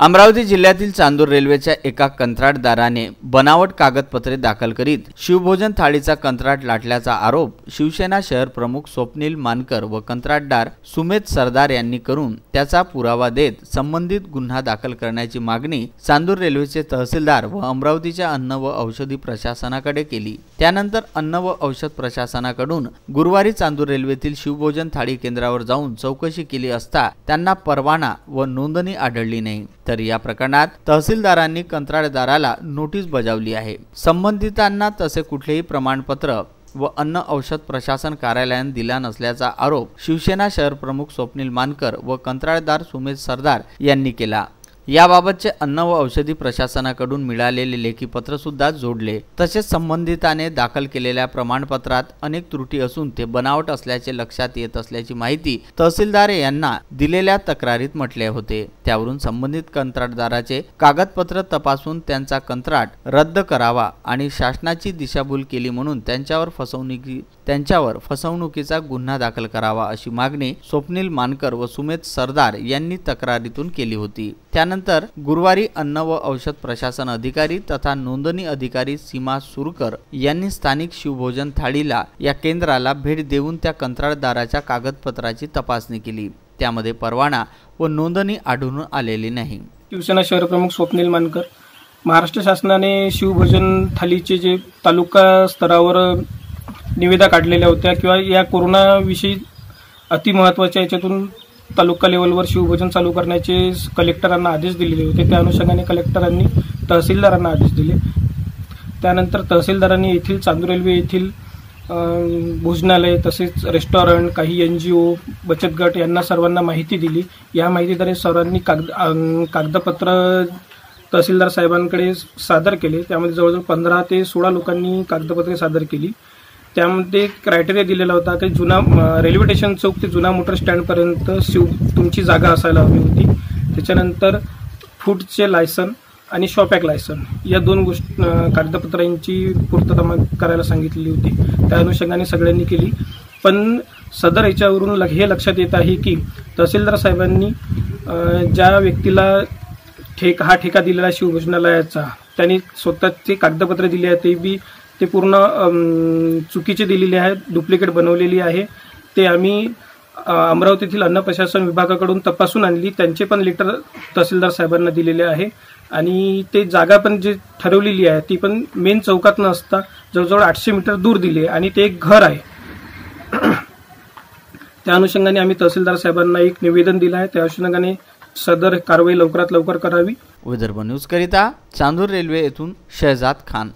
अमरावती जिल्ह्यातील चांदूर रेल्वेच्या एका कंत्राटदाराने बनावट कागदपत्रे दाखल करीत शिवभोजन थाळीचा कंत्राट लाटल्याचा आरोप शिवसेना शहर प्रमुख स्वप्नील मानकर व कंत्राटदार सुमेध सरदार यांनी करून त्याचा पुरावा देत संबंधित गुन्हा दाखल करण्याची मागणी चांदूर रेल्वेचे तहसीलदार व अमरावतीच्या अन्न व औषधी प्रशासनाकडे केली। त्यानंतर अन्न व औषध प्रशासनाकडून गुरुवारी चांदूर रेल्वेतील शिवभोजन थाळी केंद्रावर जाऊन चौकशी केली असता त्यांना परवाना व नोंदणी आढळली नाही। तर या प्रकरणात तहसीलदारांनी कंत्राटदाराला नोटीस बजावली आहे। संबंधितांना तसे कुठलेही प्रमाणपत्र व अन्न औषध प्रशासन कार्यालयाने दिला नसल्याचा आरोप शिवसेना शहर प्रमुख स्वप्नील मानकर व कंत्राटदार सुमेध सरदार यांनी केला। याबाबतचे अन्न व औषधी प्रशासनाकडून मिळालेले लेखी पत्र सुद्धा जोडले। तसेच संबंधिताने दाखल केलेल्या प्रमाणपत्रात अनेक त्रुटी असून ते बनावट असल्याचे लक्षात येत असल्याची माहिती तहसीलदार यांना दिलेल्या तक्रारीत म्हटले होते। त्यावरून संबंधित कंत्राटदाराचे कागदपत्र तपासून त्यांचा कंत्राट रद्द करावा आणि शासनाची दिशाभूल केली म्हणून त्यांच्यावर फसवणुकीचा गुन्हा दाखल करावा अशी मागणी स्वप्नील मानकर व सुमेध सरदार यांनी तक्रारीतून केली होती। त्यानंतर गुरुवारी अन्न व औषध प्रशासन अधिकारी तथा नोंदणी अधिकारी सीमा सुरकर यांनी स्थानिक शिवभोजन थाळीला या केंद्राला भेट देऊन त्या कंत्राटदाराच्या कागदपत्राची तपासणी केली। त्यामध्ये परवाना व नोंदणी आढळून आलेली नाही। शिवसेना शहर प्रमुख स्वप्नील मानकर, महाराष्ट्र शासनाने शिवभोजन थाळीचे जे तालुका स्तरावर निविदा काढलेल्या होत्या किंवा या कोरोनाविषयी अतिमहत्त्वाच्या याच्यातून तालुका लेवलवर शिवभोजन चालू करण्याचे कलेक्टरांना आदेश दिलेले होते। त्या अनुषंगाने कलेक्टरांनी तहसीलदारांना आदेश दिले। त्यानंतर तहसीलदारांनी येथील चांदूर रेल्वे येथील भोजनालय तसेच रेस्टॉरंट, काही NGO, बचत गट यांना सर्वांना माहिती दिली। या माहितीद्वारे सर्वांनी कागदपत्र तहसीलदार साहेबांकडे सादर केले। त्यामध्ये जवळजवळ 15 ते 16 लोकांनी कागदपत्रे सादर केली। त्यामध्ये क्रायटेरिया दिलेला होता की जुना रेल्वे स्टेशन चौक ते जुना मोटर स्टँडपर्यंत तुमची जागा असायला हवी होती। त्याच्यानंतर फूडचे लायसन आणि शॉपॅक लायसन या दोन कागदपत्रांची पूर्तता करायला सांगितलेली होती। त्या अनुषंगाने सगळ्यांनी केली। पण सदर याच्यावरून हे लक्षात येत आहे की तहसीलदार साहेबांनी ज्या व्यक्तीला हा ठेका दिलेला शिवभोजनालयाचा त्यांनी स्वतःचे कागदपत्र दिले आहेत ते पूर्ण चुकीचे दिलेले आहेत, डुप्लिकेट बनवलेली आहे। ते आम्ही अमरावतीतील अन्न प्रशासन विभागाकडून तपासून आणली। त्यांचे पण लेटर तहसीलदार साहेबांना दिलेले आहे आणि ते जागा पण जे ठरवलेली आहे ती पण मेन चौकात नसता जवळजवळ 800 मीटर दूर दिली आणि ते एक घर आहे। त्या अनुषंगाने आम्ही तहसीलदार साहेबांना एक निवेदन दिलं आहे। त्या अनुषंगाने सदर कारवाई लवकरात लवकर करावी। विदर्भ न्यूज करिता चांदूर रेल्वे येथून शहजाद खान।